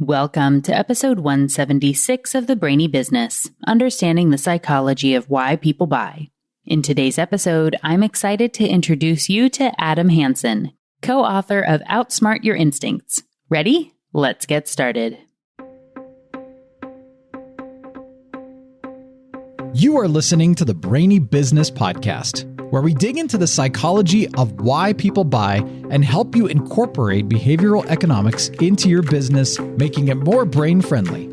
Welcome to episode 176 of the Brainy Business, Understanding the Psychology of Why People Buy. In today's episode, I'm excited to introduce you to Adam Hansen, co-author of Outsmart Your Instincts. Ready? Let's get started. You are listening to the Brainy Business Podcast, where we dig into the psychology of why people buy and help you incorporate behavioral economics into your business, making it more brain-friendly.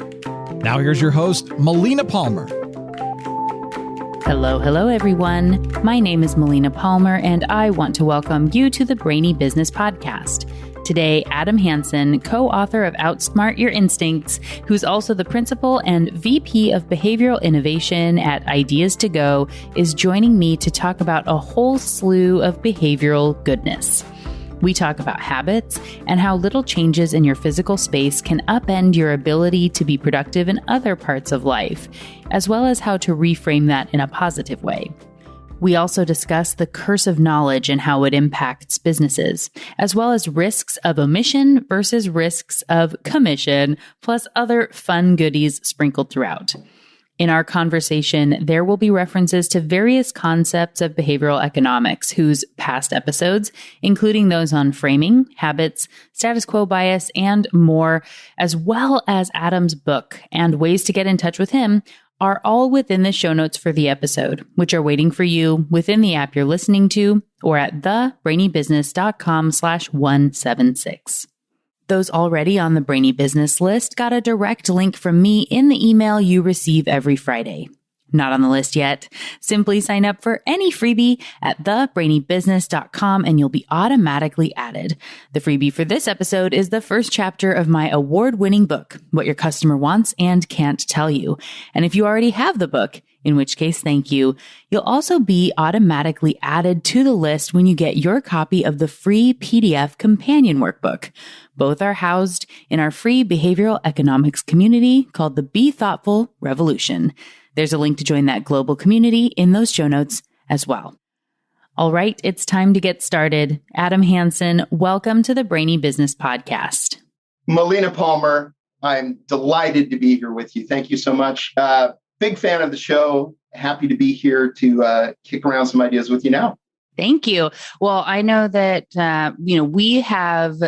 Now here's your host, Melina Palmer. Hello, everyone. My name is Melina Palmer, and I want to welcome you to the Brainy Business Podcast. Today, Adam Hansen, co-author of Outsmart Your Instincts, who's also the principal and VP of Behavioral Innovation at Ideas to Go, is joining me to talk about a whole slew of behavioral goodness. We talk about habits and how little changes in your physical space can upend your ability to be productive in other parts of life, as well as how to reframe that in a positive way. We also discuss the curse of knowledge and how it impacts businesses, as well as risks of omission versus risks of commission, plus other fun goodies sprinkled throughout. In our conversation, there will be references to various concepts of behavioral economics, whose past episodes, including those on framing, habits, status quo bias, and more, as well as Adam's book and ways to get in touch with him, are all within the show notes for the episode, which are waiting for you within the app you're listening to or at thebrainybusiness.com/176. Those already on the Brainy Business list got a direct link from me in the email you receive every Friday. Not on the list yet? Simply sign up for any freebie at thebrainybusiness.com and you'll be automatically added. The freebie for this episode is the first chapter of my award-winning book, What Your Customer Wants and Can't Tell You. And if you already have the book, in which case, thank you, you'll also be automatically added to the list when you get your copy of the free PDF companion workbook. Both are housed in our free behavioral economics community called the Be Thoughtful Revolution. There's a link to join that global community in those show notes as well. All right, it's time to get started. Adam Hansen, welcome to the Brainy Business Podcast. Melina Palmer, I'm delighted to be here with you. Thank you so much. Big fan of the show. Happy to be here to kick around some ideas with you now. Thank you. Well, I know that, we have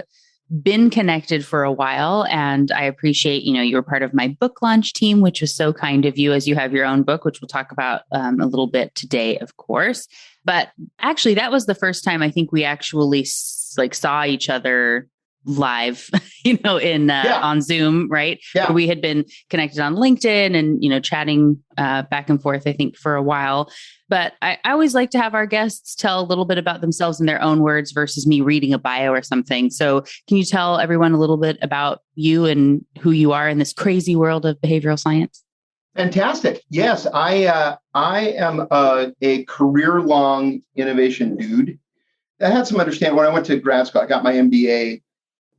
been connected for a while, and I appreciate, you were part of my book launch team, which was so kind of you, as you have your own book, which we'll talk about a little bit today, of course. But actually, that was the first time I think we actually saw each other live, on Zoom, right? Yeah. Where we had been connected on LinkedIn and, chatting back and forth, I think, for a while. But I always like to have our guests tell a little bit about themselves in their own words versus me reading a bio or something. So can you tell everyone a little bit about you and who you are in this crazy world of behavioral science? Fantastic. Yes, I am a career-long innovation dude. I had some understanding when I went to grad school. I got my MBA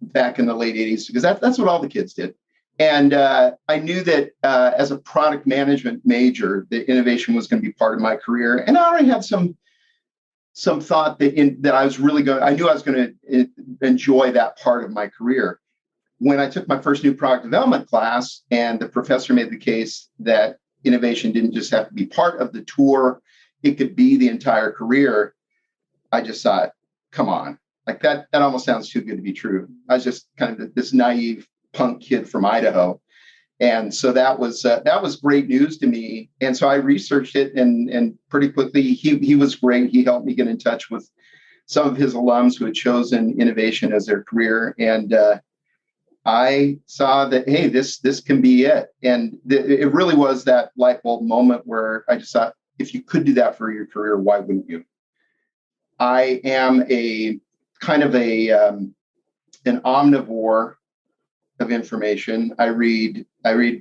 back in the late 80s because that's what all the kids did. And I knew that as a product management major, that innovation was going to be part of my career. And I already had some thought that I was really I knew I was going to enjoy that part of my career. When I took my first new product development class and the professor made the case that innovation didn't just have to be part of the tour, it could be the entire career, I just thought, come on. Like that almost sounds too good to be true. I was just kind of this naive punk kid from Idaho. And so that was great news to me. And so I researched it and pretty quickly, he was great. He helped me get in touch with some of his alums who had chosen innovation as their career. And I saw that, hey, this can be it. And it really was that light bulb moment where I just thought, if you could do that for your career, why wouldn't you? I am an omnivore of information. I read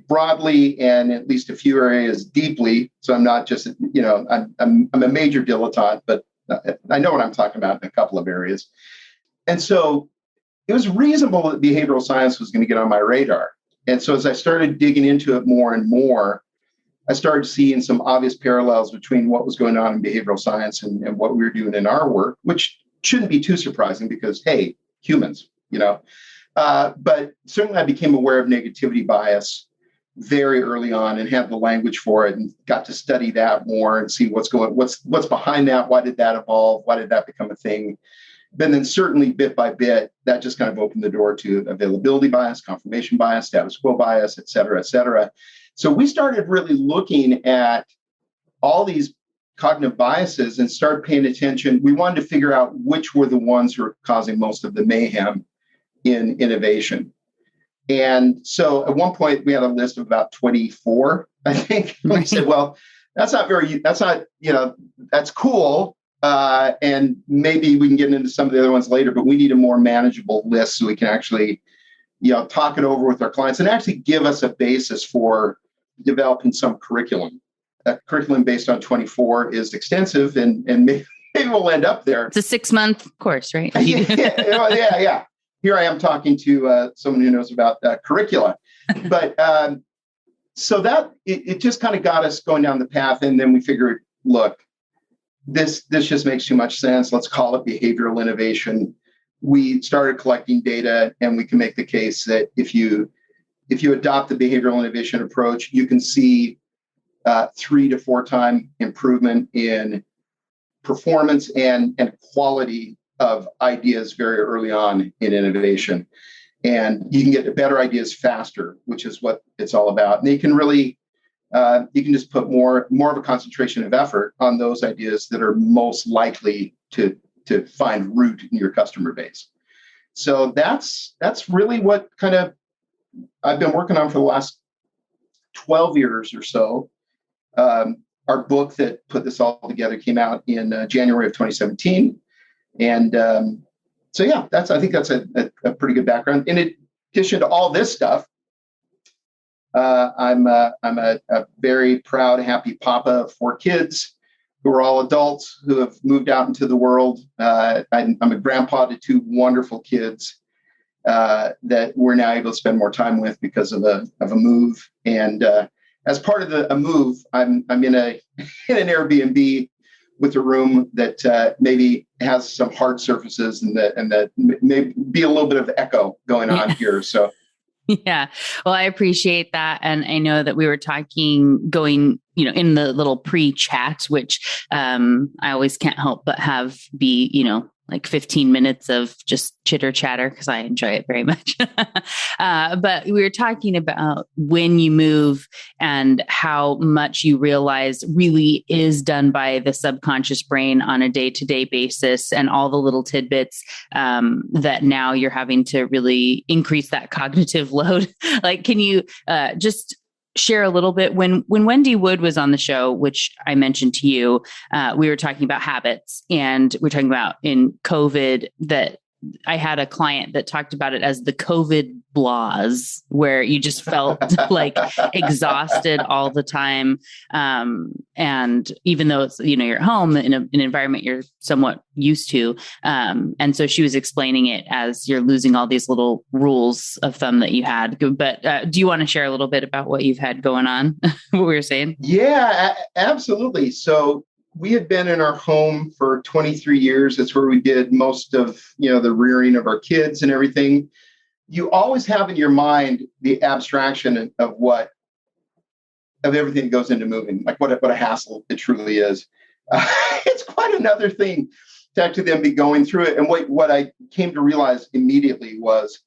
broadly and at least a few areas deeply. So I'm not just, I'm a major dilettante, but I know what I'm talking about in a couple of areas. And so it was reasonable that behavioral science was going to get on my radar. And so as I started digging into it more and more, I started seeing some obvious parallels between what was going on in behavioral science and what we were doing in our work, which shouldn't be too surprising because, hey, humans, But certainly I became aware of negativity bias very early on and had the language for it and got to study that more and see what's behind that. Why did that evolve? Why did that become a thing? But then certainly bit by bit, that just kind of opened the door to availability bias, confirmation bias, status quo bias, et cetera, et cetera. So we started really looking at all these cognitive biases and started paying attention. We wanted to figure out which were the ones who were causing most of the mayhem in innovation. And so at one point we had a list of about 24, I think. We said, well, that's cool. And maybe we can get into some of the other ones later, but we need a more manageable list so we can actually, talk it over with our clients and actually give us a basis for developing some curriculum. A curriculum based on 24 is extensive and maybe we'll end up there. It's a 6-month course, right? Yeah. Here I am talking to someone who knows about curricula. But so that it just kind of got us going down the path. And then we figured, look, this just makes too much sense. Let's call it behavioral innovation. We started collecting data, and we can make the case that if you adopt the behavioral innovation approach, you can see 3 to 4 time improvement in performance and quality of ideas very early on in innovation. And you can get to better ideas faster, which is what it's all about. And you can really, you can just put more of a concentration of effort on those ideas that are most likely to find root in your customer base. So that's really what kind of I've been working on for the last 12 years or so. Our book that put this all together came out in January of 2017. And so, yeah, I think that's a pretty good background. In addition to all this stuff, I'm a very proud, happy papa of 4 kids who are all adults who have moved out into the world. I'm a grandpa to 2 wonderful kids that we're now able to spend more time with because of a move. And as part of a move, I'm in an Airbnb with a room that maybe has some hard surfaces and that may be a little bit of echo going on here. So, yeah, well, I appreciate that, and I know that we were going, in the little pre-chat, which I always can't help but be, like 15 minutes of just chitter chatter because I enjoy it very much. But we were talking about when you move and how much you realize really is done by the subconscious brain on a day-to-day basis and all the little tidbits that now you're having to really increase that cognitive load. Like, can you just share a little bit when Wendy Wood was on the show, which I mentioned to you, we were talking about habits, and we're talking about in COVID that I had a client that talked about it as the COVID blahs, where you just felt like exhausted all the time. And even though it's, you're at home in an environment you're somewhat used to. And so she was explaining it as you're losing all these little rules of thumb that you had. But do you want to share a little bit about what you've had going on, what we were saying? Yeah, absolutely. So we had been in our home for 23 years. That's where we did most of, the rearing of our kids and everything. You always have in your mind the abstraction of everything that goes into moving, like what a hassle it truly is. It's quite another thing to actually then be going through it. And what I came to realize immediately was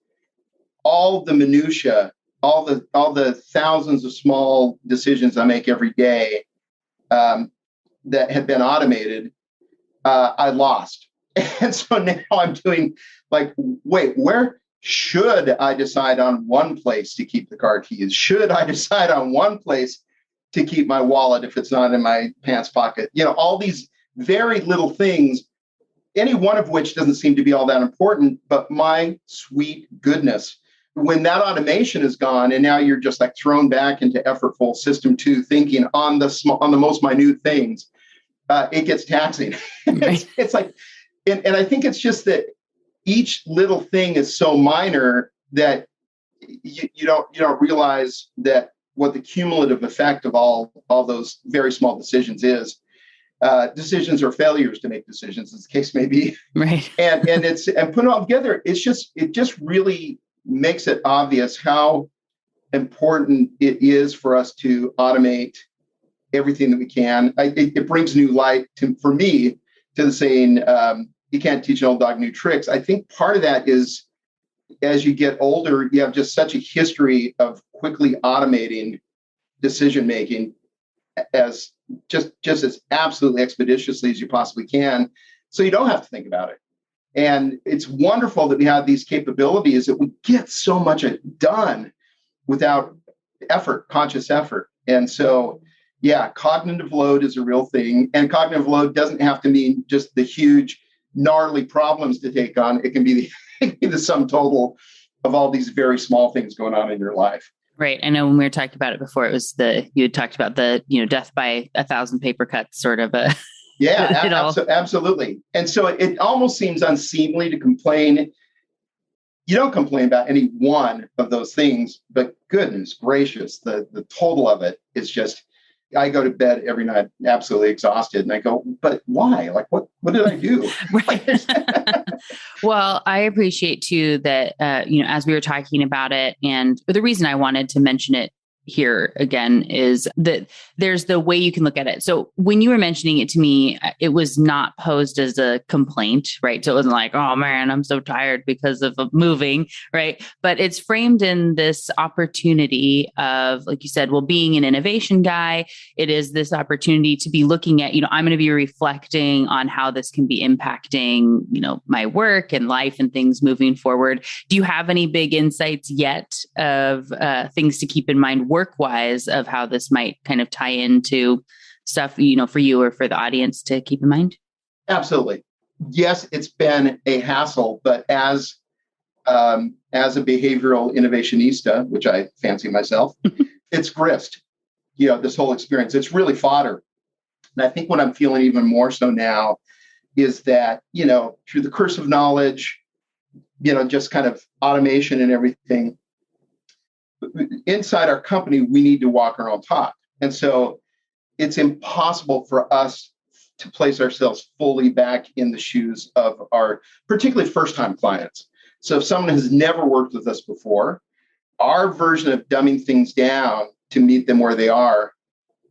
all the minutia, all the thousands of small decisions I make every day, that had been automated, I lost. And so now I'm doing wait, where should I decide on one place to keep the car keys? Should I decide on one place to keep my wallet if it's not in my pants pocket? All these very little things, any one of which doesn't seem to be all that important, but my sweet goodness, when that automation is gone and now you're just thrown back into effortful system 2 thinking on the most minute things, it gets taxing. Right. It's like, and I think it's just that each little thing is so minor that you don't realize that what the cumulative effect of all those very small decisions is. Decisions or failures to make decisions, as the case may be. Right. And put it all together, it just really makes it obvious how important it is for us to automate everything that we can. It brings new light for me to the saying, you can't teach an old dog new tricks. I think part of that is, as you get older, you have just such a history of quickly automating decision-making as just as absolutely expeditiously as you possibly can. So you don't have to think about it. And it's wonderful that we have these capabilities that we get so much done without effort, conscious effort. And so, yeah, cognitive load is a real thing. And cognitive load doesn't have to mean just the huge, gnarly problems to take on. It can be the sum total of all these very small things going on in your life. Right. I know when we were talking about it before, it was you had talked about the, death by 1,000 paper cuts sort of a. Yeah, absolutely. And so it almost seems unseemly to complain. You don't complain about any one of those things, but goodness gracious, the total of it is just, I go to bed every night absolutely exhausted, and I go, but why? Like, what did I do? Well, I appreciate too that, as we were talking about it, and the reason I wanted to mention it here again is that there's the way you can look at it. So when you were mentioning it to me, it was not posed as a complaint, right? So it wasn't like, oh man, I'm so tired because of moving, right? But it's framed in this opportunity of, like you said, well, being an innovation guy, it is this opportunity to be looking at, I'm going to be reflecting on how this can be impacting, my work and life and things moving forward. Do you have any big insights yet of things to keep in mind work-wise of how this might kind of tie into stuff, for you or for the audience to keep in mind? Absolutely. Yes, it's been a hassle, but as a behavioral innovationista, which I fancy myself, it's grist, this whole experience. It's really fodder. And I think what I'm feeling even more so now is that, through the curse of knowledge, just kind of automation and everything, inside our company, we need to walk our own talk. And so it's impossible for us to place ourselves fully back in the shoes of our particularly first-time clients. So if someone has never worked with us before, our version of dumbing things down to meet them where they are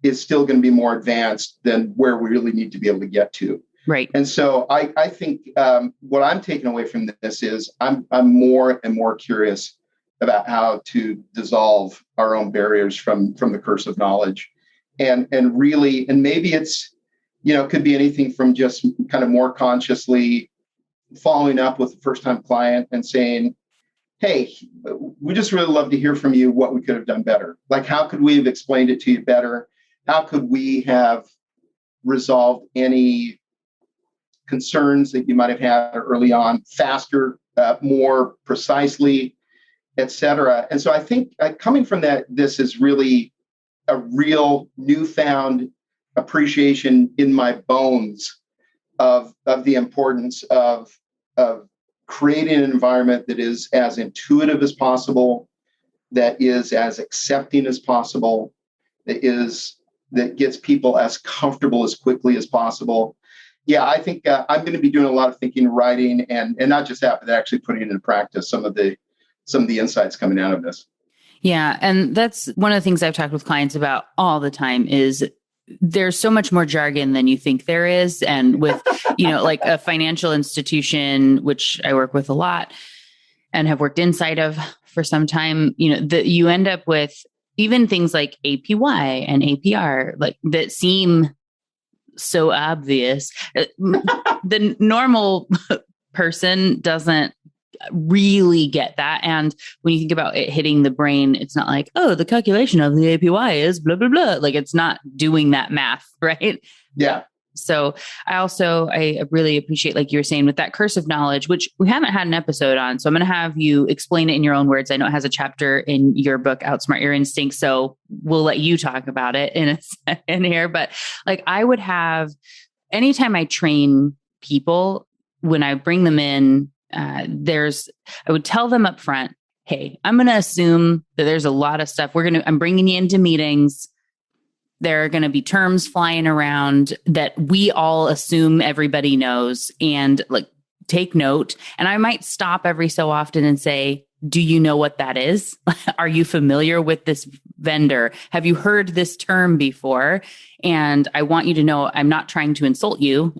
is still going to be more advanced than where we really need to be able to get to. Right. And so I think what I'm taking away from this is I'm more and more curious about how to dissolve our own barriers from the curse of knowledge. And really, and maybe it's, could be anything from just kind of more consciously following up with the first-time client and saying, hey, we just really love to hear from you what we could have done better. Like, how could we have explained it to you better? How could we have resolved any concerns that you might have had early on faster, more precisely, et cetera. And so I think coming from that, this is really a real newfound appreciation in my bones of the importance of creating an environment that is as intuitive as possible, that is as accepting as possible, that gets people as comfortable as quickly as possible. Yeah, I think I'm going to be doing a lot of thinking, writing, and not just that, but actually putting into practice some of the insights coming out of this. Yeah. And that's one of the things I've talked with clients about all the time is there's so much more jargon than you think there is. And with, like a financial institution, which I work with a lot and have worked inside of for some time, you end up with even things like APY and APR, like that seem so obvious. The normal person doesn't really get that. And when you think about it hitting the brain, it's not like, oh, the calculation of the APY is blah, blah, blah. Like it's not doing that math, right? Yeah. So I really appreciate, like you were saying, with that curse of knowledge, which we haven't had an episode on. So I'm going to have you explain it in your own words. I know it has a chapter in your book, Outsmart Your Instincts. So we'll let you talk about it in here. But like I would have, anytime I train people, when I bring them in, I would tell them up front, hey, I'm going to assume that there's a lot of stuff I'm bringing you into meetings. There are going to be terms flying around that we all assume everybody knows. And like, take note. And I might stop every so often and say, do you know what that is? Are you familiar with this vendor? Have you heard this term before? And I want you to know I'm not trying to insult you.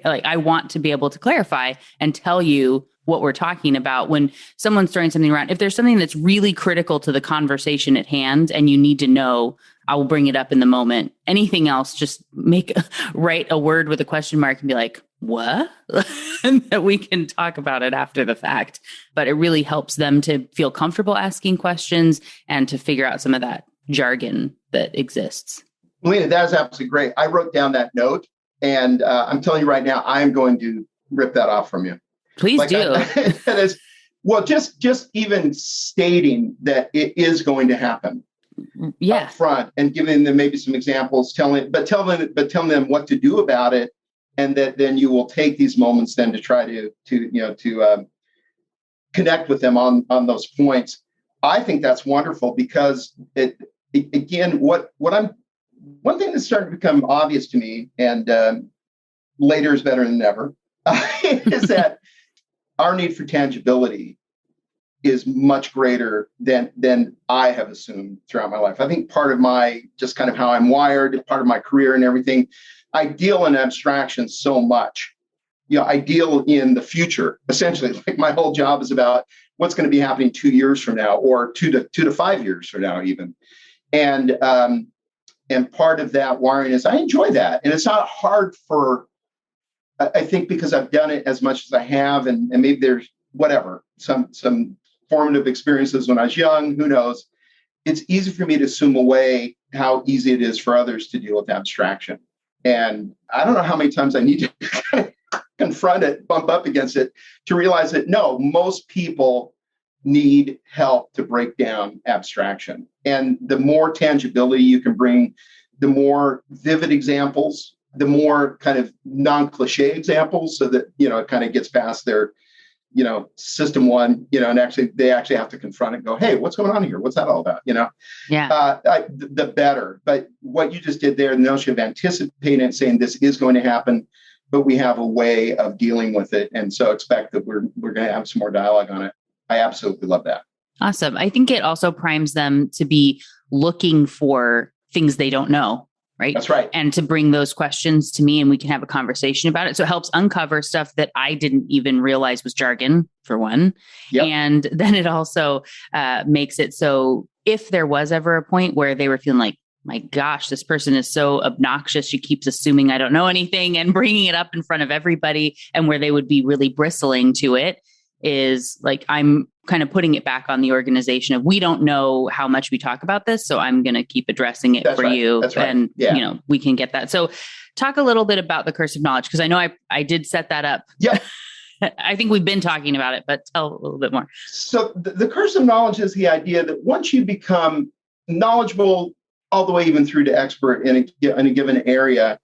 Like, I want to be able to clarify and tell you what we're talking about when someone's throwing something around. If there's something that's really critical to the conversation at hand and you need to know, I will bring it up in the moment. Anything else, just write a word with a question mark and be like, what? And that we can talk about it after the fact. But it really helps them to feel comfortable asking questions and to figure out some of that jargon that exists. Melina, that is absolutely great. I wrote down that note, and I'm telling you right now, I'm going to rip that off from you. Please do. That is, well, just even stating that it is going to happen. Up front, and giving them maybe some examples, telling them what to do about it, and that then you will take these moments then to try to connect with them on those points. I think that's wonderful because one thing that's starting to become obvious to me, and later is better than never, is that our need for tangibility is much greater than I have assumed throughout my life. I think part of my, just kind of how I'm wired, part of my career and everything, I deal in abstraction so much. I deal in the future, essentially. Like, my whole job is about what's going to be happening 2 years from now, or 2 to 5 years from now, even. And part of that wiring is I enjoy that. And it's not hard I think, because I've done it as much as I have, and maybe there's some formative experiences when I was young, who knows? It's easy for me to assume away how easy it is for others to deal with abstraction. And I don't know how many times I need to kind of confront it, bump up against it, to realize that no, most people need help to break down abstraction. And the more tangibility you can bring, the more vivid examples, the more kind of non-cliche examples, so that, it kind of gets past their system one, and they actually have to confront it and go, hey, what's going on here? What's that all about? The better. But what you just did there, the notion of anticipating and saying this is going to happen, but we have a way of dealing with it. And so expect that we're going to have some more dialogue on it. I absolutely love that. Awesome. I think it also primes them to be looking for things they don't know. Right. That's right. And to bring those questions to me and we can have a conversation about it. So it helps uncover stuff that I didn't even realize was jargon, for one. Yep. And then it also makes it so if there was ever a point where they were feeling like, my gosh, this person is so obnoxious, she keeps assuming I don't know anything and bringing it up in front of everybody, and where they would be really bristling to it, is like, I'm kind of putting it back on the organization of, we don't know how much we talk about this, so I'm going to keep addressing it for you. That's right. And, we can get that. So talk a little bit about the curse of knowledge, because I know I did set that up. Yeah. I think we've been talking about it, but tell a little bit more. So the curse of knowledge is the idea that once you become knowledgeable all the way even through to expert in a given area,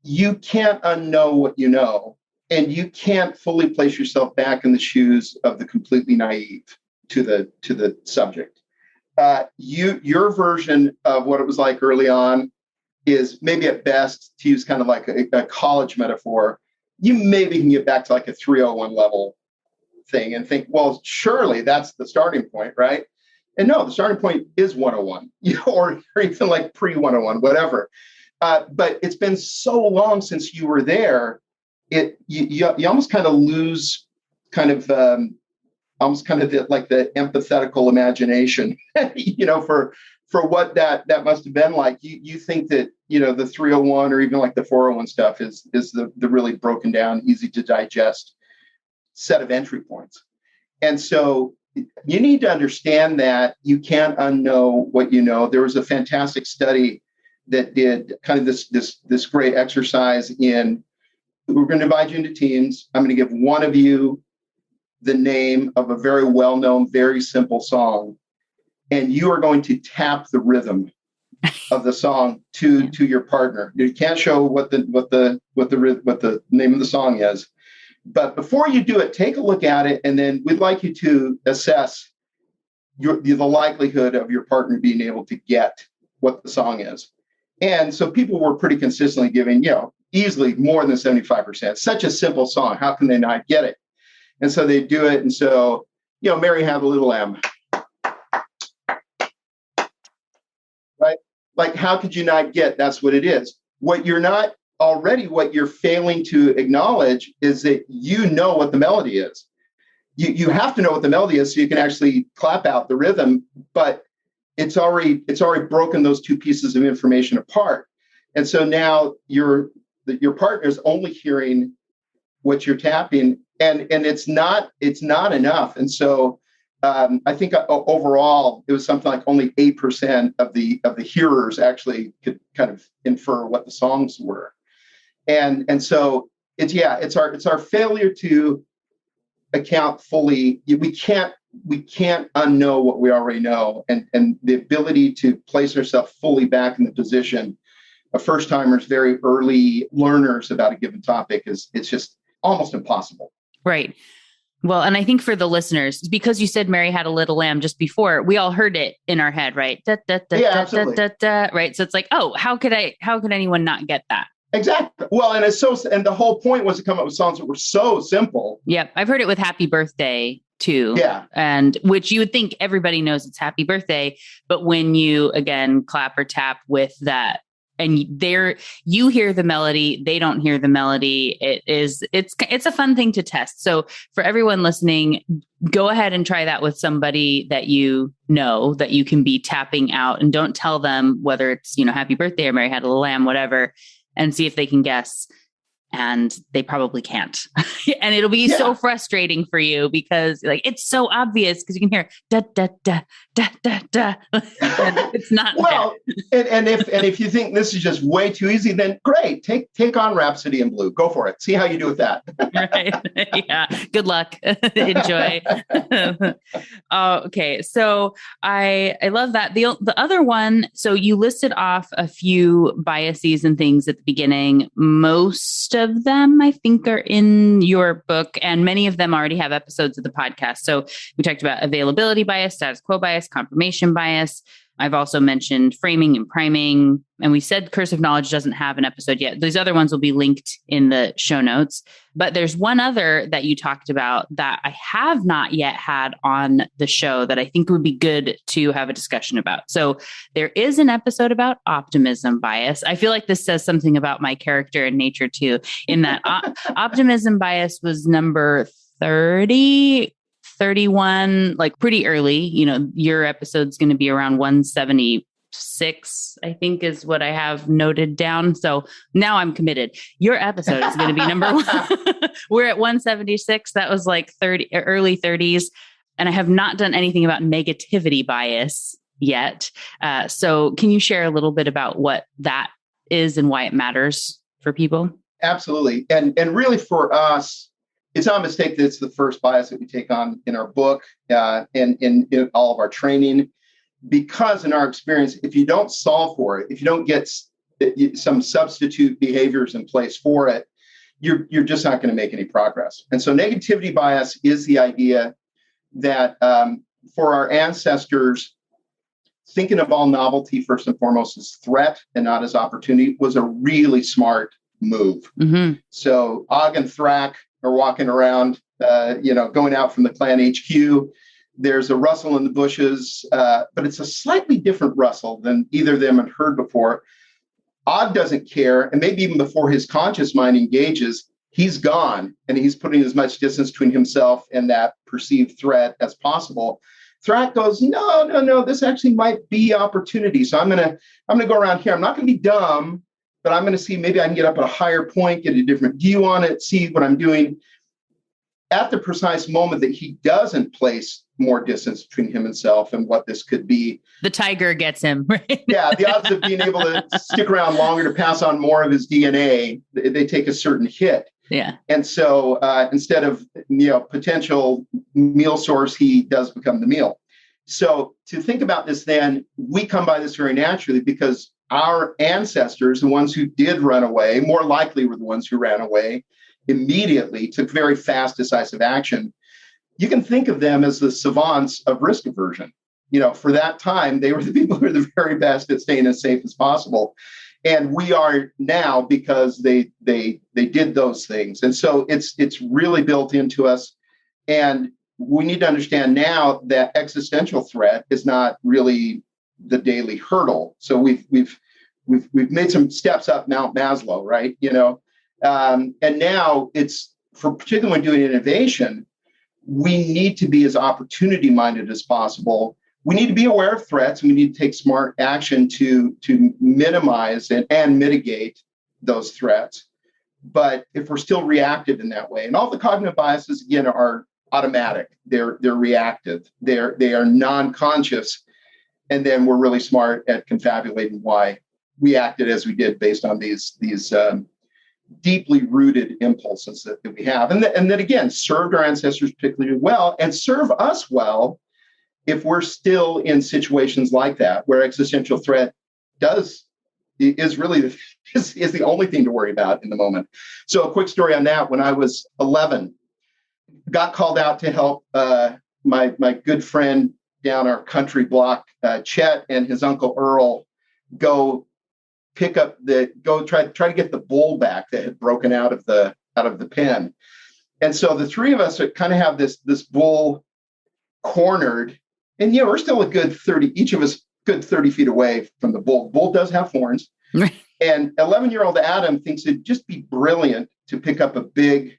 you can't unknow what you know. And you can't fully place yourself back in the shoes of the completely naive to the subject. Your version of what it was like early on is maybe at best, to use kind of like a college metaphor, you maybe can get back to like a 301 level thing and think, well, surely that's the starting point, right? And no, the starting point is 101, or even like pre-101, whatever. But it's been so long since you were there. You almost kind of lose almost kind of the empathetical imagination, for what that must have been like. You think that, the 301 or even like the 401 stuff is the really broken down, easy to digest set of entry points. And so you need to understand that you can't unknow what you know. There was a fantastic study that did kind of this great exercise in, we're going to divide you into teams. I'm going to give one of you the name of a very well-known, very simple song, and you are going to tap the rhythm of the song to your partner. You can't show what the name of the song is, but before you do it, take a look at it, and then we'd like you to assess the likelihood of your partner being able to get what the song is. And so people were pretty consistently giving, easily more than 75%. Such a simple song. How can they not get it? And so they do it. And so, Mary had a little lamb. Right? Like, how could you not get that's what it is? What you're failing to acknowledge is that you know what the melody is. You have to know what the melody is so you can actually clap out the rhythm, but it's already broken those two pieces of information apart. And so now your partner is only hearing what you're tapping, and it's not enough. And so I think overall it was something like only 8% of the hearers actually could kind of infer what the songs were. And so it's our failure to account fully. We can't unknow what we already know, and the ability to place ourselves fully back in the position of first timers, very early learners about a given topic it's just almost impossible. Right. Well, and I think for the listeners, because you said Mary had a little lamb just before, we all heard it in our head, right? Da, da, da, yeah, da, da, da, da, right. So it's like, oh, how could anyone not get that? Exactly. Well, and the whole point was to come up with songs that were so simple. Yep. I've heard it with Happy Birthday too. Yeah. And which you would think everybody knows it's Happy Birthday, but when you again clap or tap with that, and you hear the melody, they don't hear the melody. It's a fun thing to test. So for everyone listening, go ahead and try that with somebody that you know that you can be tapping out, and don't tell them whether it's, Happy Birthday or Mary Had a Little Lamb, whatever, and see if they can guess. And they probably can't. And it'll be so frustrating for you because it's so obvious because you can hear da, da, da, da, da, da. And it's not. Well, and if you think this is just way too easy, then great. Take on Rhapsody in Blue. Go for it. See how you do with that. Right. Yeah. Good luck. Enjoy. Okay. So I love that. The other one, so you listed off a few biases and things at the beginning. Most of them, I think, are in your book, and many of them already have episodes of the podcast. So we talked about availability bias, status quo bias, confirmation bias. I've also mentioned framing and priming, and we said cursive knowledge doesn't have an episode yet. These other ones will be linked in the show notes. But there's one other that you talked about that I have not yet had on the show that I think would be good to have a discussion about. So there is an episode about optimism bias. I feel like this says something about my character and nature too, in that optimism bias was number 30, 31, like pretty early. Your episode's going to be around 176, I think is what I have noted down. So now I'm committed. Your episode is going to be number 1. We're at 176. That was like early 30s. And I have not done anything about negativity bias yet. So can you share a little bit about what that is and why it matters for people? Absolutely. And really for us, it's not a mistake that it's the first bias that we take on in our book and in all of our training, because in our experience, if you don't solve for it, if you don't get some substitute behaviors in place for it, you're just not going to make any progress. And so negativity bias is the idea that for our ancestors, thinking of all novelty first and foremost as threat and not as opportunity was a really smart move. Mm-hmm. So Og and Thrak are walking around, going out from the clan HQ. There's a rustle in the bushes, but it's a slightly different rustle than either of them had heard before. Og doesn't care, and maybe even before his conscious mind engages, he's gone, and he's putting as much distance between himself and that perceived threat as possible. Thrak goes, no, this actually might be opportunity. So I'm gonna go around here. I'm not gonna be dumb, but I'm going to see maybe I can get up at a higher point, get a different view on it, see what I'm doing. At the precise moment that he doesn't place more distance between himself and what this could be, the tiger gets him, right? Yeah, the odds of being able to stick around longer to pass on more of his DNA, they take a certain hit. Yeah. And so instead of potential meal source, he does become the meal. So to think about this, then we come by this very naturally because our ancestors, the ones who did run away, more likely were the ones who ran away, immediately took very fast, decisive action. You can think of them as the savants of risk aversion. For that time, they were the people who were the very best at staying as safe as possible. And we are now because they did those things. And so it's really built into us. And we need to understand now that existential threat is not really the daily hurdle. So we've made some steps up Mount Maslow, right? And now it's, for particularly when doing innovation, we need to be as opportunity minded as possible. We need to be aware of threats. We need to take smart action to minimize and mitigate those threats. But if we're still reactive in that way, and all the cognitive biases, again, are automatic. They're reactive. They are non-conscious. And then we're really smart at confabulating why we acted as we did based on these deeply rooted impulses that we have. And that, again, served our ancestors particularly well and serve us well if we're still in situations like that, where existential threat is the only thing to worry about in the moment. So a quick story on that. When I was 11, got called out to help my good friend down our country block, Chet, and his uncle Earl go try to get the bull back that had broken out of the pen. And so the three of us kind of have this bull cornered, and we're still a good 30, each of us good 30 feet away from the bull. Bull does have horns. And 11-year-old Adam thinks it'd just be brilliant to pick up a big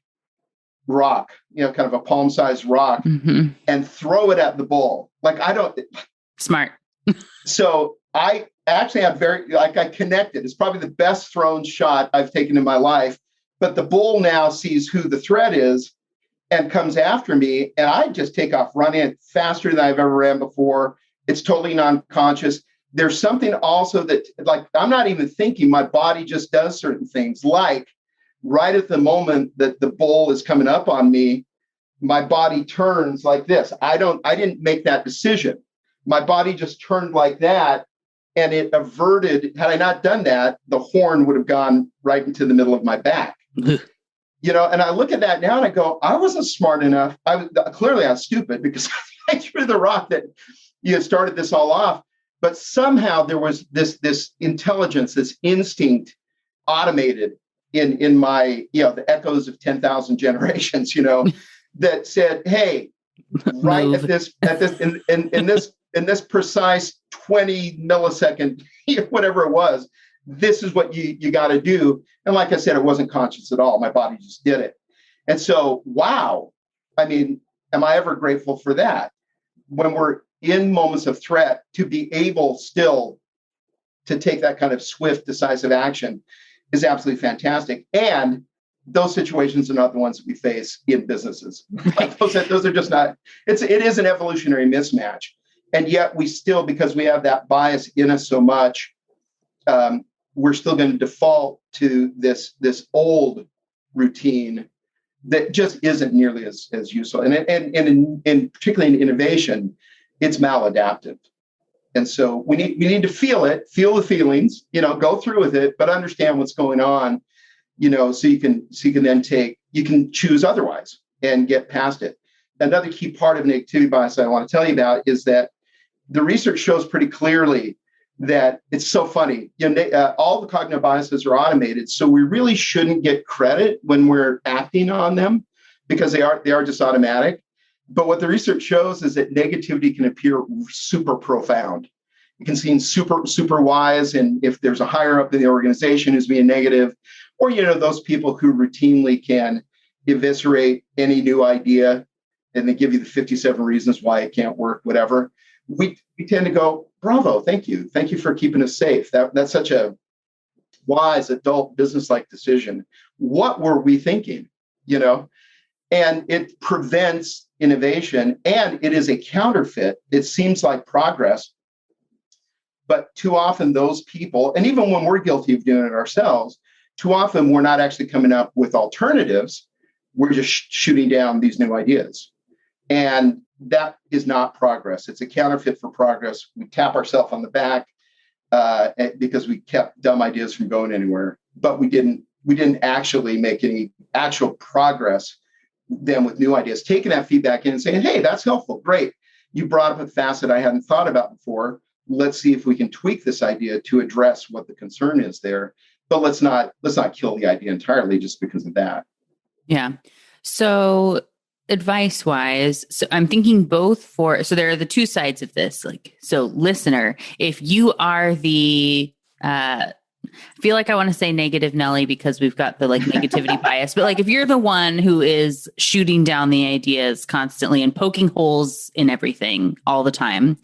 rock, kind of a palm-sized rock, and throw it at the bull. Smart. So I actually have I connected. It's probably the best thrown shot I've taken in my life. But the bull now sees who the threat is and comes after me. And I just take off running faster than I've ever ran before. It's totally non-conscious. There's something also that, I'm not even thinking, my body just does certain things. Like right at the moment that the bull is coming up on me, my body turns like this. I didn't make that decision. My body just turned like that, and it averted. Had I not done that, the horn would have gone right into the middle of my back. And I look at that now and I go, I wasn't smart enough. Clearly I was stupid because I threw the rock that started this all off. But somehow there was this intelligence, this instinct automated in my, the echoes of 10,000 generations, that said, hey, right at this in this precise 20 millisecond, whatever it was, this is what you got to do. And like I said, it wasn't conscious at all. My body just did it. And so, wow. I mean, am I ever grateful for that? When we're in moments of threat, to be able still to take that kind of swift, decisive action is absolutely fantastic. And those situations are not the ones that we face in businesses. Those are just not, it is an evolutionary mismatch. And yet we still, because we have that bias in us so much, we're still going to default to this old routine that just isn't nearly as useful. And particularly in innovation, it's maladaptive. And so we need to feel the feelings, go through with it, but understand what's going on, so you can then you can choose otherwise and get past it. Another key part of negativity bias I want to tell you about is that the research shows pretty clearly that it's so funny. All the cognitive biases are automated, so we really shouldn't get credit when we're acting on them because they are just automatic. But what the research shows is that negativity can appear super profound. You can seem super wise, and if there's a higher up in the organization who's being negative, or those people who routinely can eviscerate any new idea, and they give you the 57 reasons why it can't work, whatever. We tend to go, bravo, thank you for keeping us safe. That's such a wise, adult, business-like decision. What were we thinking? And it prevents innovation, and it is a counterfeit. It seems like progress, but too often those people, and even when we're guilty of doing it ourselves, too often we're not actually coming up with alternatives. We're just shooting down these new ideas. And that is not progress. It's a counterfeit for progress. We tap ourselves on the back because we kept dumb ideas from going anywhere, but we didn't actually make any actual progress then with new ideas, taking that feedback in and saying, hey, that's helpful. Great. You brought up a facet I hadn't thought about before. let's see if we can tweak this idea to address what the concern is there. But let's not kill the idea entirely just because of that. Yeah. So advice wise, so I'm thinking so there are the two sides of this. So listener, if you are I feel like I want to say negative Nelly because we've got the negativity bias, but if you're the one who is shooting down the ideas constantly and poking holes in everything all the time,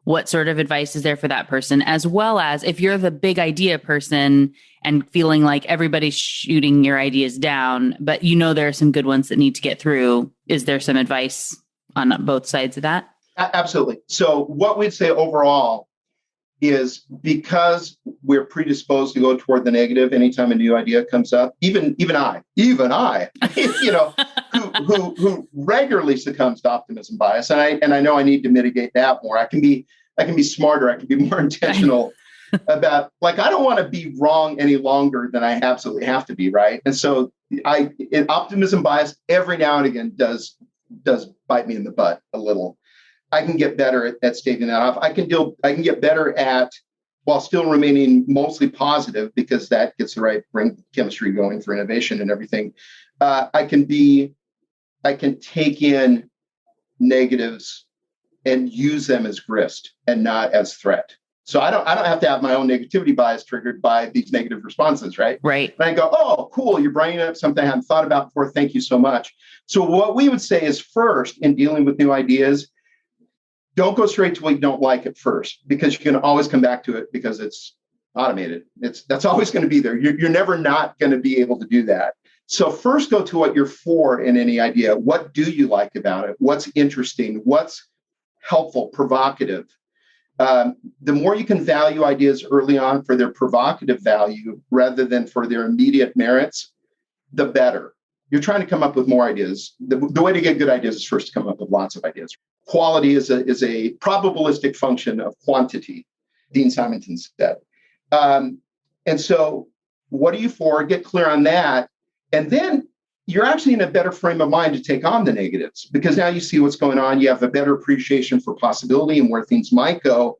what sort of advice is there for that person? As well as if you're the big idea person and feeling like everybody's shooting your ideas down, but there are some good ones that need to get through, is there some advice on both sides of that? Absolutely. So what we'd say overall is, because we're predisposed to go toward the negative anytime a new idea comes up, even I, who regularly succumbs to optimism bias, and I know I need to mitigate that more. I can be smarter. I can be more intentional about, I don't want to be wrong any longer than I absolutely have to be, right? And so optimism bias every now and again does bite me in the butt a little. I can get better at staving that off. I can get better at, while still remaining mostly positive, because that gets the right brain chemistry going for innovation and everything. I can take in negatives and use them as grist and not as threat. So I don't have to have my own negativity bias triggered by these negative responses, right? Right. And I go, oh, cool, you're bringing up something I hadn't thought about before. Thank you so much. So what we would say is, first, in dealing with new ideas, don't go straight to what you don't like at first, because you can always come back to it because it's automated. That's always going to be there. You're never not going to be able to do that. So first, go to what you're for in any idea. What do you like about it? What's interesting? What's helpful, provocative? The more you can value ideas early on for their provocative value rather than for their immediate merits, the better. You're trying to come up with more ideas. The way to get good ideas is first to come up with lots of ideas. Quality is a probabilistic function of quantity, Dean Simonton said. And so what are you for? Get clear on that. And then you're actually in a better frame of mind to take on the negatives, because now you see what's going on. You have a better appreciation for possibility and where things might go.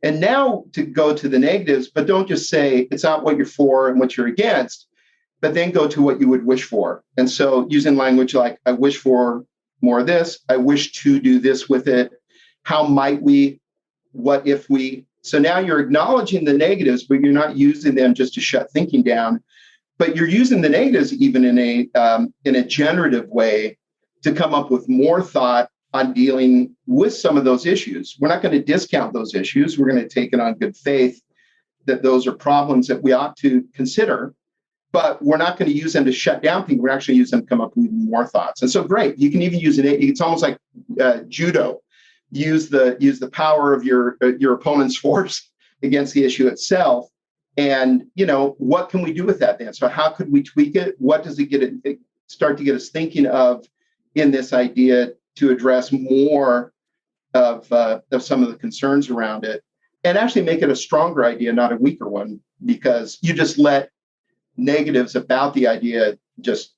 And now to go to the negatives, but don't just say it's not what you're for and what you're against, but then go to what you would wish for. And so using language like, I wish for more of this, I wish to do this with it, how might we, what if we. So now you're acknowledging the negatives, but you're not using them just to shut thinking down, but you're using the negatives even in a generative way to come up with more thought on dealing with some of those issues. We're not going to discount those issues. We're going to take it on good faith that those are problems that we ought to consider, but we're not going to use them to shut down things. We're actually use them to come up with more thoughts. And so great, you can even use it. It's almost like judo. Use the power of your opponent's force against the issue itself. And, what can we do with that then? So how could we tweak it? What does it start to get us thinking of in this idea to address more of some of the concerns around it, and actually make it a stronger idea, not a weaker one, because you just let negatives about the idea just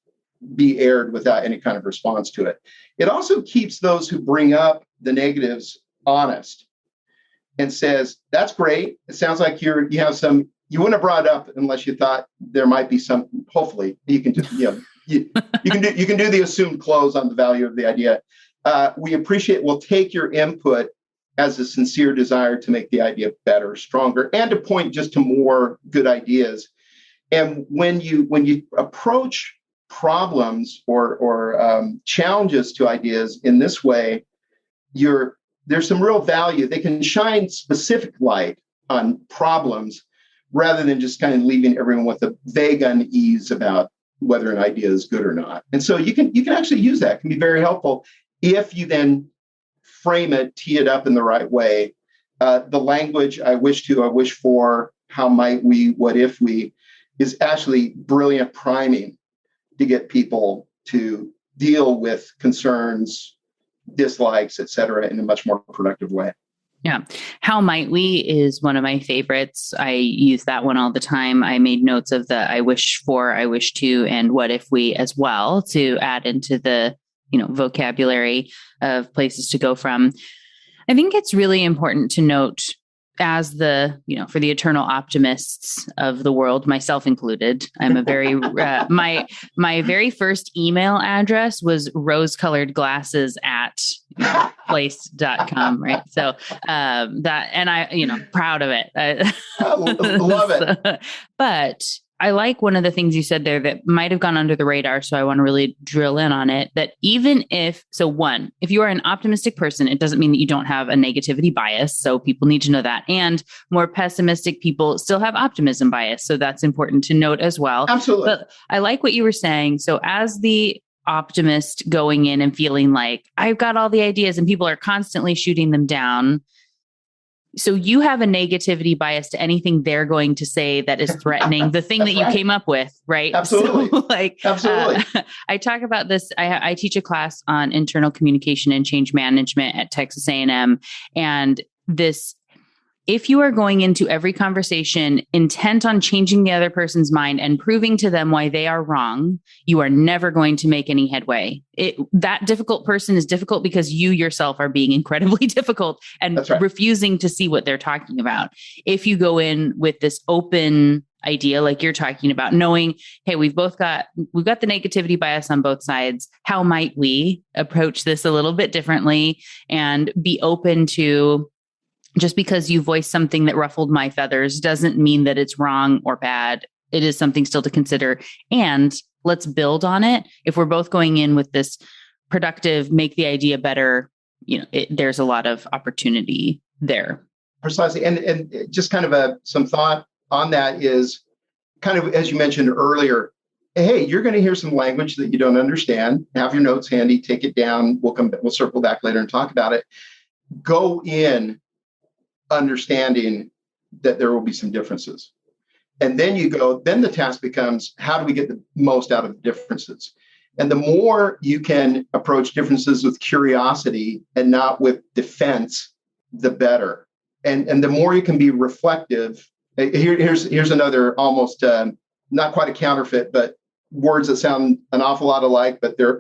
be aired without any kind of response to it. It also keeps those who bring up the negatives honest and says, that's great. It sounds like you have some, you wouldn't have brought it up unless you thought there might be some, hopefully you can just, you can do the assumed close on the value of the idea. We'll take your input as a sincere desire to make the idea better, stronger, and to point just to more good ideas. And when you approach problems or challenges to ideas in this way, there's some real value. They can shine specific light on problems rather than just kind of leaving everyone with a vague unease about whether an idea is good or not. And so you can actually use that. It can be very helpful if you then frame it, tee it up in the right way. The language, I wish for, how might we, what if we, is actually brilliant priming to get people to deal with concerns, dislikes, et cetera, in a much more productive way. Yeah. How might we is one of my favorites. I use that one all the time. I made notes of the I wish for, I wish to, and what if we as well to add into the, vocabulary of places to go from. I think it's really important to note as the, for the eternal optimists of the world, myself included, I'm a very, my very first email address was rosecoloredglasses@place.com. Right. So, that, and I, proud of it. I love it. But I like one of the things you said there that might have gone under the radar. So I want to really drill in on it, that even if you are an optimistic person, it doesn't mean that you don't have a negativity bias. So people need to know that. And more pessimistic people still have optimism bias. So that's important to note as well. Absolutely. But I like what you were saying. So as the optimist going in and feeling like I've got all the ideas and people are constantly shooting them down, so you have a negativity bias to anything they're going to say that is threatening the thing that you came up with, right? Absolutely. So, absolutely. I talk about this. I teach a class on internal communication and change management at Texas A&M. And if you are going into every conversation intent on changing the other person's mind and proving to them why they are wrong, you are never going to make any headway. That difficult person is difficult because you yourself are being incredibly difficult and refusing to see what they're talking about. If you go in with this open idea, like you're talking about, knowing, hey, we've got the negativity bias on both sides. How might we approach this a little bit differently and be open to, just because you voice something that ruffled my feathers doesn't mean that it's wrong or bad. It is something still to consider. And let's build on it. If we're both going in with this productive, make the idea better, there's a lot of opportunity there. Precisely. And just kind of some thought on that is kind of, as you mentioned earlier, hey, you're going to hear some language that you don't understand. Have your notes handy, take it down. We'll circle back later and talk about it. Go in understanding that there will be some differences. And then then the task becomes, how do we get the most out of the differences? And the more you can approach differences with curiosity and not with defense, the better. And the more you can be reflective. Here's another almost not quite a counterfeit, but words that sound an awful lot alike, but they're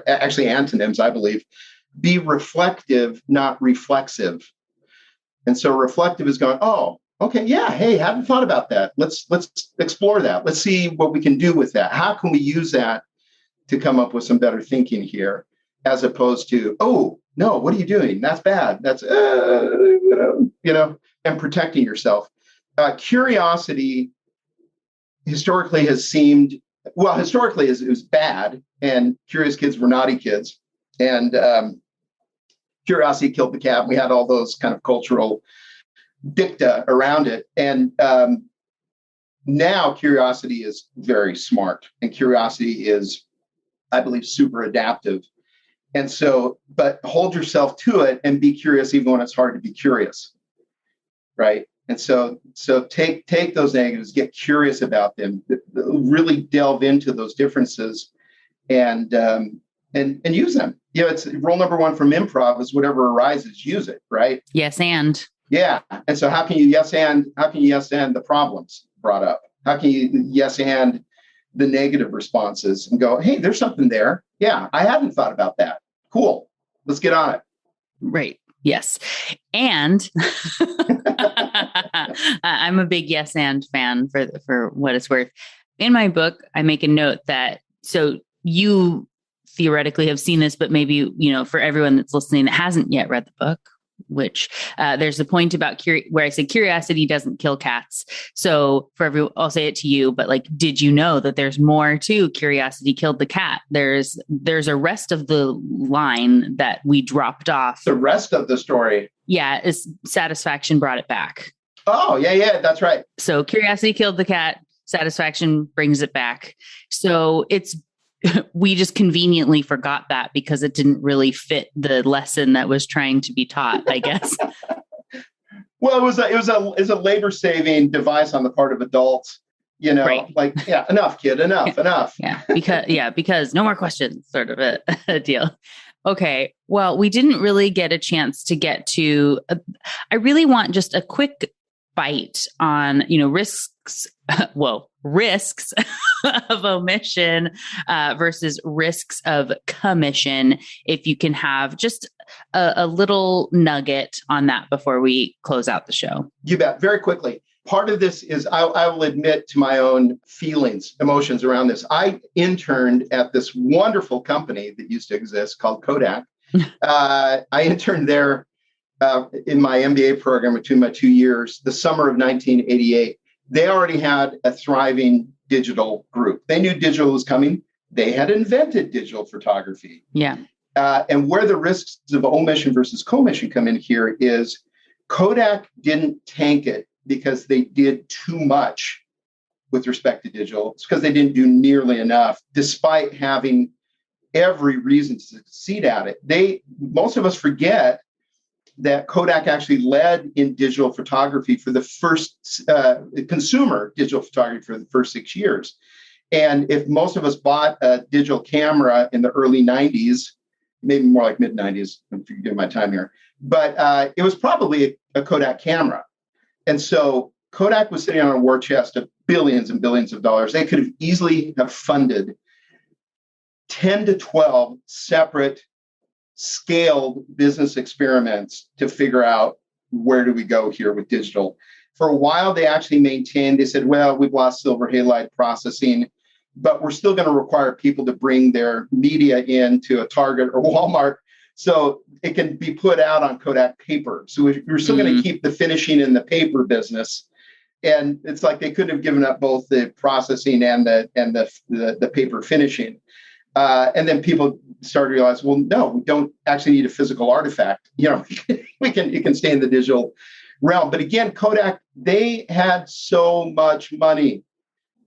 actually antonyms, I believe. Be reflective, not reflexive. And so reflective is going, oh, okay, yeah, hey, haven't thought about that. Let's explore that. Let's see what we can do with that. How can we use that to come up with some better thinking here, as opposed to, oh, no, what are you doing? That's bad. That's, and protecting yourself. Curiosity historically it was bad, and curious kids were naughty kids. And curiosity killed the cat. We had all those kind of cultural dicta around it. And now curiosity is very smart, and curiosity is, I believe, super adaptive. And so, but hold yourself to it and be curious even when it's hard to be curious, right? And so take those negatives, get curious about them, really delve into those differences, and use them. It's rule number one from improv is whatever arises, use it, right? Yes, and. Yeah. And so how can you yes and the problems brought up? How can you yes and the negative responses and go, hey, there's something there. Yeah, I hadn't thought about that. Cool. Let's get on it. Right. Yes. And I'm a big yes and fan for what it's worth. In my book, I make a note that, so you theoretically have seen this, but maybe, for everyone that's listening that hasn't yet read the book, which there's a point about where I say curiosity doesn't kill cats. So for everyone, I'll say it to you, but did you know that there's more to curiosity killed the cat? There's a rest of the line that we dropped off. The rest of the story. Yeah. Is satisfaction brought it back. Oh, yeah. That's right. So curiosity killed the cat. Satisfaction brings it back. So we just conveniently forgot that because it didn't really fit the lesson that was trying to be taught, I guess. Well, it was a labor-saving device on the part of adults, right. Enough, kid, enough. Because no more questions, sort of a deal. Okay. Well, we didn't really get a chance to get to, I really want just a quick bite on, risks of omission versus risks of commission. If you can have just a little nugget on that before we close out the show. You bet. Very quickly. Part of this is I will admit to my own feelings, emotions around this. I interned at this wonderful company that used to exist called Kodak. I interned there in my MBA program between my 2 years, the summer of 1988. They already had a thriving digital group. They knew digital was coming. They had invented digital photography. Yeah. And where the risks of omission versus commission come in here is Kodak didn't tank it because they did too much with respect to digital. It's because they didn't do nearly enough, despite having every reason to succeed at it. Most of us forget that Kodak actually led in digital photography for the first consumer digital photography for the first 6 years. And if most of us bought a digital camera in the early 90s, maybe more like mid 90s, I'm forgetting my time here, but it was probably a Kodak camera. And so Kodak was sitting on a war chest of billions and billions of dollars. They could have easily have funded 10 to 12 separate scaled business experiments to figure out where do we go here with digital. For a while, they actually maintained, they said, well, we've lost silver halide processing, but we're still going to require people to bring their media into a Target or Walmart so it can be put out on Kodak paper. So we're still going to keep the finishing in the paper business. And it's like they couldn't have given up both the processing and the paper finishing. And then people started to realize, well, no, we don't actually need a physical artifact. It can stay in the digital realm. But again, Kodak, they had so much money.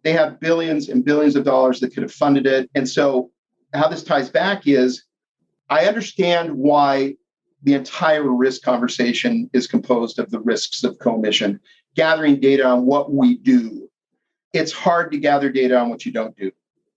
They had billions and billions of dollars that could have funded it. And so how this ties back is I understand why the entire risk conversation is composed of the risks of commission, gathering data on what we do. It's hard to gather data on what you don't do.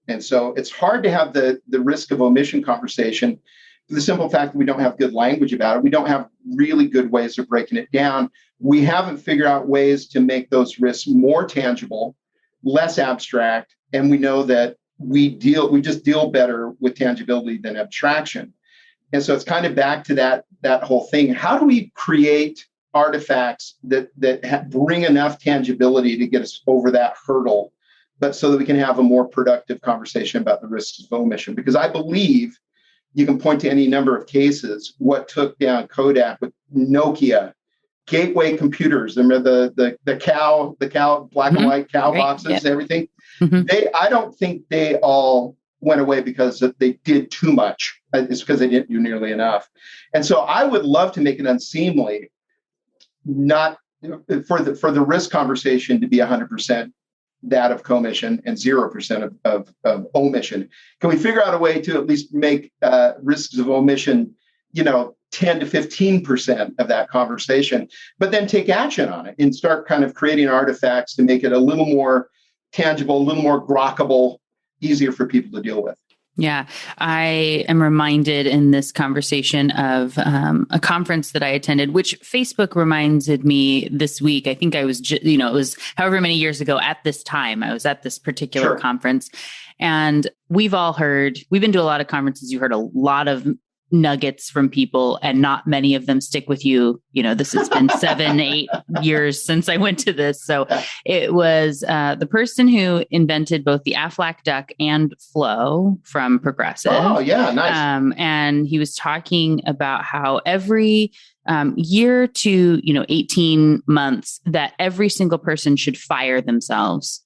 And so it's hard to have the risk of omission conversation for the simple fact that we don't have good language about it. We don't have really good ways of breaking it down. We haven't figured out ways to make those risks more tangible, less abstract. And we know that we just deal better with tangibility than abstraction. And so it's kind of back to that whole thing. How do we create artifacts that bring enough tangibility to get us over that hurdle, but so that we can have a more productive conversation about the risks of omission? Because I believe you can point to any number of cases. What took down Kodak with Nokia, Gateway computers, remember the cow, black and white cow boxes, everything. I don't think they all went away because they did too much. It's because they didn't do nearly enough. And so I would love to make it unseemly, not for the risk conversation to be 100% that of commission and 0% of omission. Can we figure out a way to at least make risks of omission, 10 to 15% of that conversation, but then take action on it and start kind of creating artifacts to make it a little more tangible, a little more grokkable, easier for people to deal with. Yeah, I am reminded in this conversation of a conference that I attended, which Facebook reminded me this week. I think I was, it was however many years ago at this time, I was at this particular conference. And we've been to a lot of conferences. You heard a lot of nuggets from people and not many of them stick with you. This has been 7-8 years since I went to this. So it was the person who invented both the Aflac duck and Flow from Progressive. Oh yeah. Nice. And he was talking about how every year to, 18 months that every single person should fire themselves.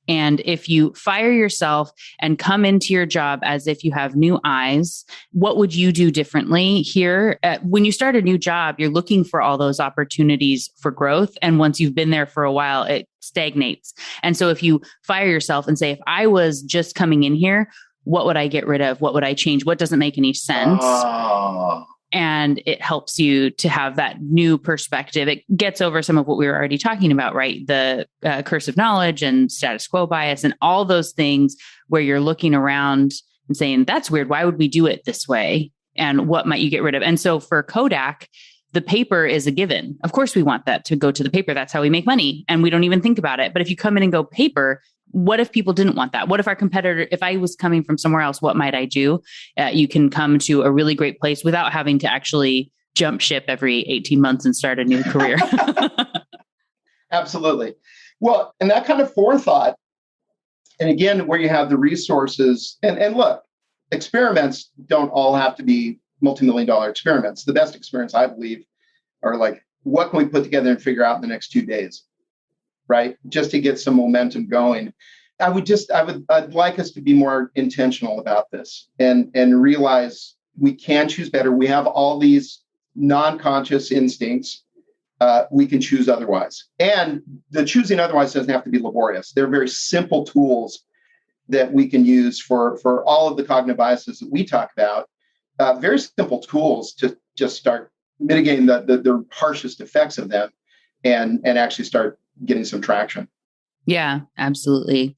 And if you fire yourself and come into your job as if you have new eyes, what would you do differently here? When you start a new job, you're looking for all those opportunities for growth. And once you've been there for a while, it stagnates. And so if you fire yourself and say, if I was just coming in here, what would I get rid of? What would I change? What doesn't make any sense? Oh. And it helps you to have that new perspective. It gets over some of what we were already talking about, right? The curse of knowledge and status quo bias and all those things where you're looking around and saying, that's weird. Why would we do it this way? And what might you get rid of? And so for Kodak, the paper is a given. Of course, we want that to go to the paper. That's how we make money. And we don't even think about it. But if you come in and go paper, what if people didn't want that? What if our competitor, if I was coming from somewhere else, what might I do? You can come to a really great place without having to actually jump ship every 18 months and start a new career. Absolutely. Well, and that kind of forethought, and again, where you have the resources, and look, experiments don't all have to be multi-million-dollar experiments. The best experiments, I believe, are like, what can we put together and figure out in the next 2 days, right? Just to get some momentum going. I'd like us to be more intentional about this and realize we can choose better. We have all these non-conscious instincts. We can choose otherwise. And the choosing otherwise doesn't have to be laborious. They're very simple tools that we can use for all of the cognitive biases that we talk about. Very simple tools to just start mitigating the harshest effects of them and actually start getting some traction. Yeah, absolutely.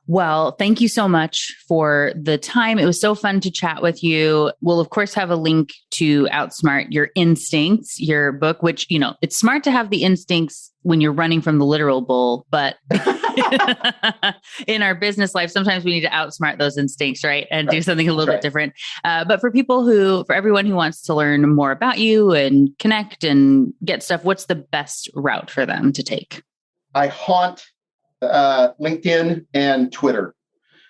Well, thank you so much for the time. It was so fun to chat with you. We'll, of course, have a link to Outsmart Your Instincts, your book, which, it's smart to have the instincts when you're running from the literal bull, but in our business life, sometimes we need to outsmart those instincts, right? And do something a little bit different. But for everyone who wants to learn more about you and connect and get stuff, what's the best route for them to take? I haunt LinkedIn and Twitter.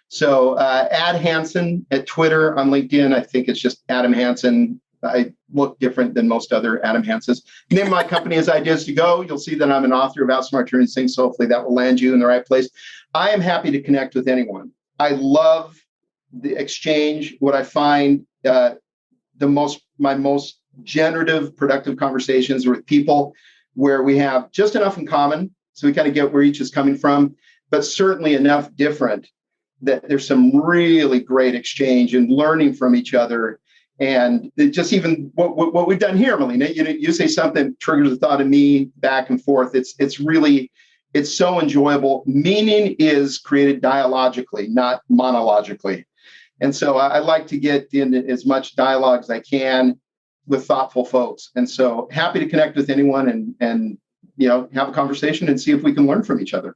So Ad Hansen at Twitter. On LinkedIn, I think it's just Adam Hansen. I look different than most other Adam Hansens. The name of my company is Ideas to Go. You'll see that I'm an author of Outsmart Your Instincts. So hopefully that will land you in the right place. I am happy to connect with anyone. I love the exchange. What I find my most generative, productive conversations are with people where we have just enough in common, so we kind of get where each is coming from, but certainly enough different that there's some really great exchange and learning from each other. And just even what we've done here, Melina, you say something triggers a thought in me back and forth. It's so enjoyable. Meaning is created dialogically, not monologically. And so I like to get in as much dialogue as I can with thoughtful folks. And so happy to connect with anyone and have a conversation and see if we can learn from each other.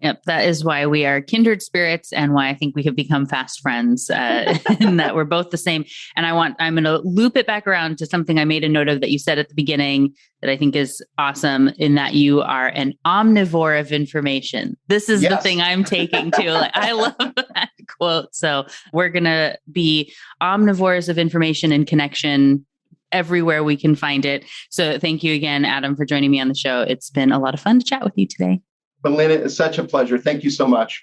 Yep. That is why we are kindred spirits and why I think we have become fast friends, in that we're both the same. And I'm going to loop it back around to something I made a note of that you said at the beginning that I think is awesome, in that you are an omnivore of information. This is the thing I'm taking to. I love that quote. So we're going to be omnivores of information and connection everywhere we can find it. So thank you again, Adam, for joining me on the show. It's been a lot of fun to chat with you today. Melina, it's such a pleasure. Thank you so much.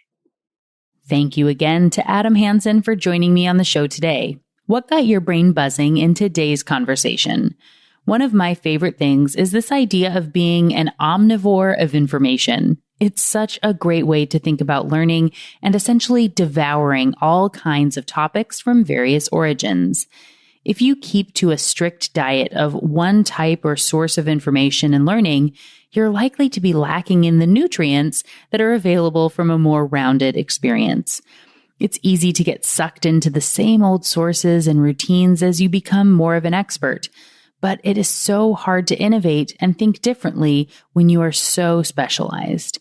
Thank you again to Adam Hansen for joining me on the show today. What got your brain buzzing in today's conversation? One of my favorite things is this idea of being an omnivore of information. It's such a great way to think about learning and essentially devouring all kinds of topics from various origins. If you keep to a strict diet of one type or source of information and learning, you're likely to be lacking in the nutrients that are available from a more rounded experience. It's easy to get sucked into the same old sources and routines as you become more of an expert, but it is so hard to innovate and think differently when you are so specialized.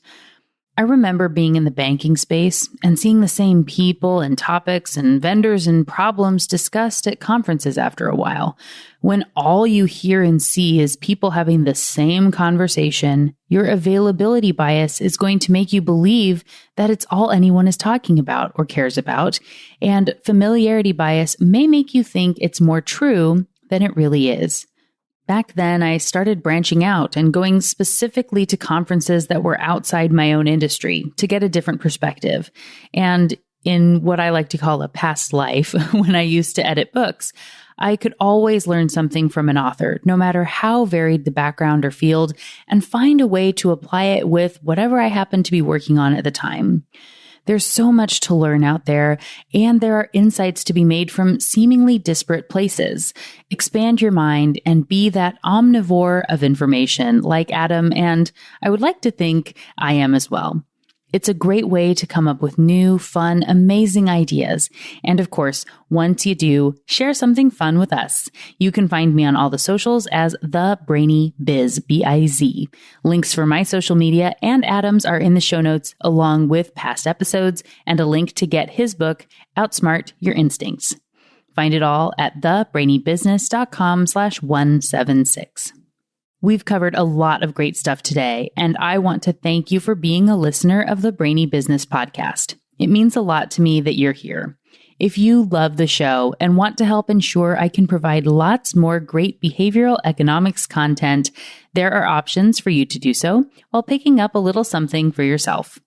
I remember being in the banking space and seeing the same people and topics and vendors and problems discussed at conferences after a while. When all you hear and see is people having the same conversation, your availability bias is going to make you believe that it's all anyone is talking about or cares about, and familiarity bias may make you think it's more true than it really is. Back then, I started branching out and going specifically to conferences that were outside my own industry to get a different perspective. And in what I like to call a past life, when I used to edit books, I could always learn something from an author, no matter how varied the background or field, and find a way to apply it with whatever I happened to be working on at the time. There's so much to learn out there, and there are insights to be made from seemingly disparate places. Expand your mind and be that omnivore of information like Adam, and I would like to think I am as well. It's a great way to come up with new, fun, amazing ideas. And of course, once you do, share something fun with us. You can find me on all the socials as The Brainy Biz, B-I-Z. Links for my social media and Adam's are in the show notes, along with past episodes and a link to get his book, Outsmart Your Instincts. Find it all at thebrainybusiness.com/176. We've covered a lot of great stuff today, and I want to thank you for being a listener of the Brainy Business Podcast. It means a lot to me that you're here. If you love the show and want to help ensure I can provide lots more great behavioral economics content, there are options for you to do so while picking up a little something for yourself.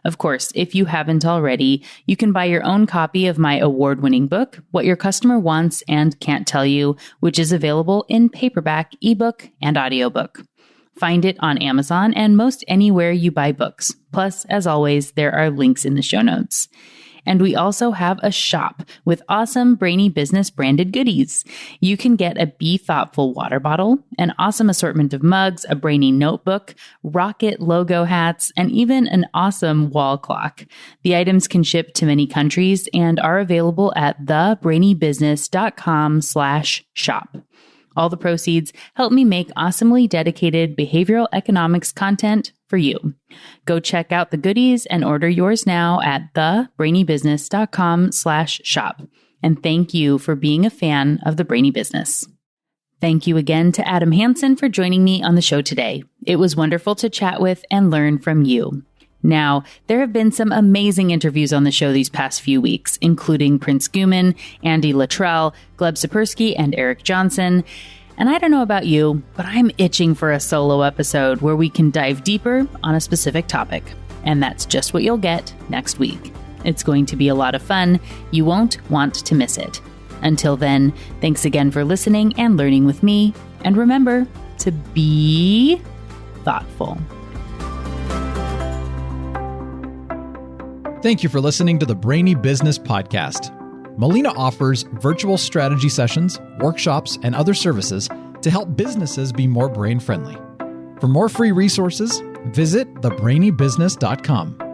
Of course, if you haven't already, you can buy your own copy of my award-winning book, What Your Customer Wants and Can't Tell You, which is available in paperback, ebook, and audiobook. Find it on Amazon and most anywhere you buy books. Plus, as always, there are links in the show notes. And we also have a shop with awesome Brainy Business branded goodies. You can get a Be Thoughtful water bottle, an awesome assortment of mugs, a Brainy notebook, rocket logo hats, and even an awesome wall clock. The items can ship to many countries and are available at thebrainybusiness.com/shop. All the proceeds help me make awesomely dedicated behavioral economics content for you. Go check out the goodies and order yours now at thebrainybusiness.com/shop. And thank you for being a fan of the Brainy Business. Thank you again to Adam Hansen for joining me on the show today. It was wonderful to chat with and learn from you. Now, there have been some amazing interviews on the show these past few weeks, including Prince Guman, Andy Luttrell, Gleb Sapersky, and Eric Johnson. And I don't know about you, but I'm itching for a solo episode where we can dive deeper on a specific topic. And that's just what you'll get next week. It's going to be a lot of fun. You won't want to miss it. Until then, thanks again for listening and learning with me. And remember to be thoughtful. Thank you for listening to the Brainy Business Podcast. Melina offers virtual strategy sessions, workshops, and other services to help businesses be more brain-friendly. For more free resources, visit thebrainybusiness.com.